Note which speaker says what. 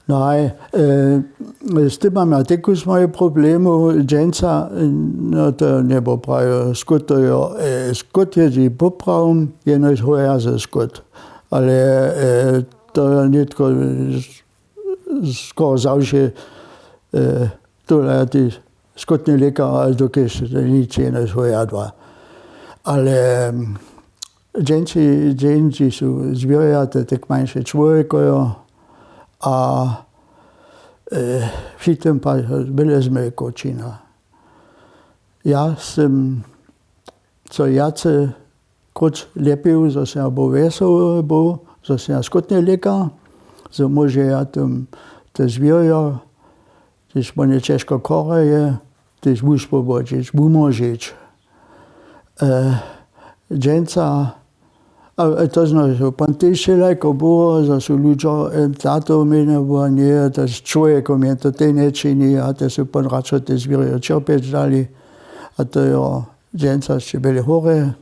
Speaker 1: Nej, s tym máme takus moje problémy. Dženca, no to nebo prajo skutojo. Skut je i popravim, jenož hoja ze skut. Ale to je nitko skoro zavše tole ti skutni lekar, ale dokaz nic jenož hoja dva. Ale dženci su zvijate, tak manjše čvojkojo, a v tym byliśmy kočina. Ja sam, co jace krótko lepił, że się był wesoły, że się skutny lekar, że może ja te zwierzę, też mnie ciężko choreje, też uspowodzić, umożyć. Dženca, a to znowu, pan też się leko było, że są ludzie, tato mnie było nie, to jest człowiek, mnie to te nie czyni, a to są pan raczej te zwierzę cierpieć dali, a to ja, dženca się byli chore.